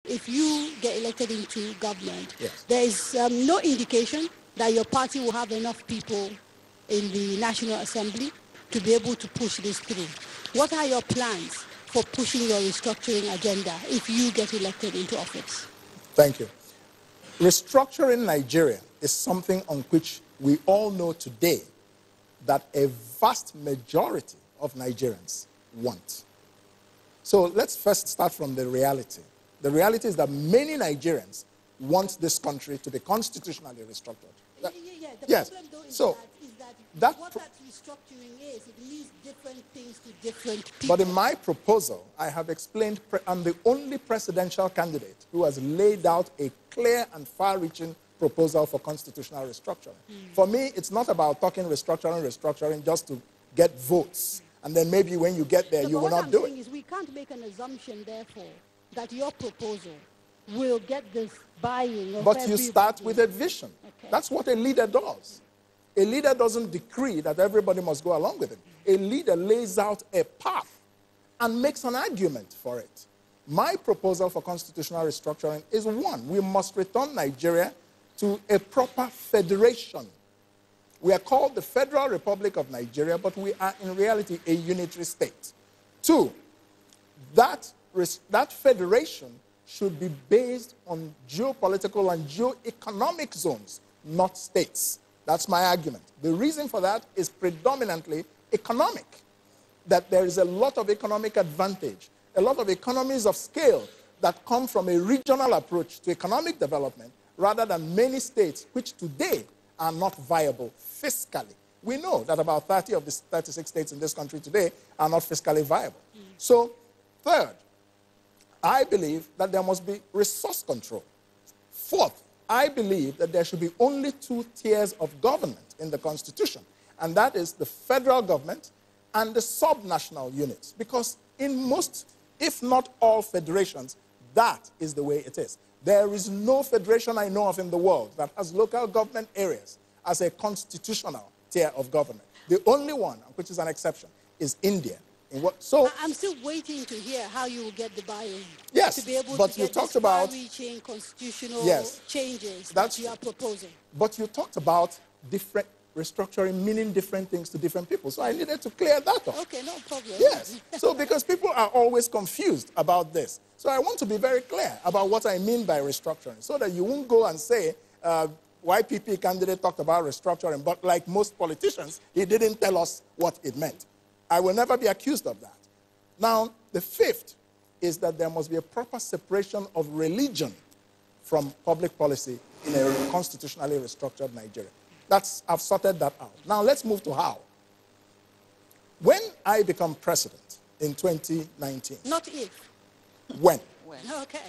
If you get elected into government, yes, there is no indication that your party will have enough people in the National Assembly to be able to push this through. What are your plans for pushing your restructuring agenda if you get elected into office? Thank you. Restructuring Nigeria is something on which we all know today that a vast majority of Nigerians want. So let's first start from the reality. The reality is that many Nigerians want this country to be constitutionally restructured. The yes. problem though is, So, that what that restructuring is, it means different things to different people. But in my proposal, I have explained, I'm the only presidential candidate who has laid out a clear and far-reaching proposal for constitutional restructuring. For me, it's not about talking restructuring just to get votes. And then maybe when you get there, you will not do it. Is we can't make an assumption, therefore, that your proposal will get this buy-in of But you start with a vision. Okay. That's what a leader does. A leader doesn't decree that everybody must go along with him. A leader lays out a path and makes an argument for it. My proposal for constitutional restructuring is one. We must return Nigeria to a proper federation. We are called the Federal Republic of Nigeria, but we are in reality a unitary state. Two, that federation should be based on geopolitical and geoeconomic zones, not states. That's my argument. The reason for that is predominantly economic, that there is a lot of economic advantage, a lot of economies of scale that come from a regional approach to economic development rather than many states which today are not viable fiscally. We know that about 30 of the 36 states in this country today are not fiscally viable. So, third, I believe that there must be resource control. Fourth, I believe that there should be only 2 tiers of government in the Constitution, and that is the federal government and the subnational units, because in most, if not all federations, that is the way it is. There is no federation I know of in the world that has local government areas as a constitutional tier of government. The only one, which is an exception, is India. So I'm still waiting to hear how you will get the buy-in. Yes, to be able but to you get talked about far-reaching constitutional changes that you are proposing. But you talked about different restructuring, meaning different things to different people. So I needed to clear that up. Okay, no problem. Yes. So because people are always confused about this. So I want to be very clear about what I mean by restructuring, so that you won't go and say, YPP candidate talked about restructuring, but like most politicians, he didn't tell us what it meant. I will never be accused of that. Now, the fifth is that there must be a proper separation of religion from public policy in a constitutionally restructured Nigeria. I've sorted that out. Now, let's move to how. When I become president in 2019. Not if. When. Okay.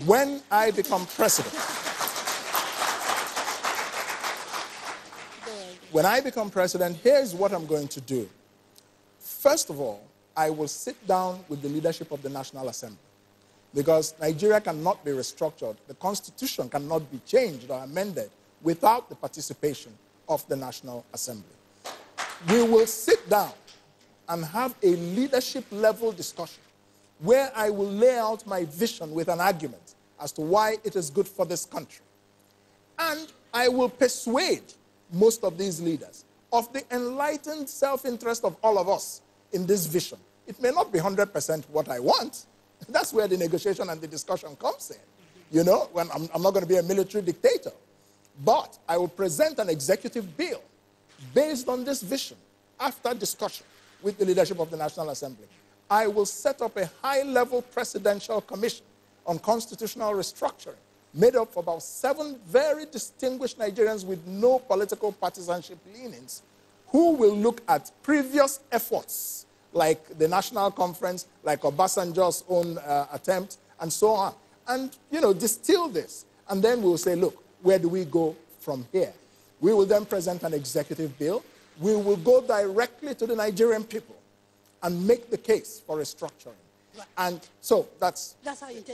When I become president. When I become president, here's what I'm going to do. First of all, I will sit down with the leadership of the National Assembly, because Nigeria cannot be restructured. The Constitution cannot be changed or amended without the participation of the National Assembly. We will sit down and have a leadership-level discussion where I will lay out my vision with an argument as to why it is good for this country. And I will persuade most of these leaders of the enlightened self-interest of all of us in this vision. It may not be 100% what I want. That's where the negotiation and the discussion comes in. You know, when I'm not going to be a military dictator. But I will present an executive bill based on this vision after discussion with the leadership of the National Assembly. I will set up a high-level presidential commission on constitutional restructuring made up of about 7 very distinguished Nigerians with no political partisanship leanings, who will look at previous efforts, like the National Conference, like Obasanjo's own attempt, and so on. And, you know, distill this. And then we'll say, look, where do we go from here? We will then present an executive bill. We will go directly to the Nigerian people and make the case for restructuring. Right. And so that's how you intend to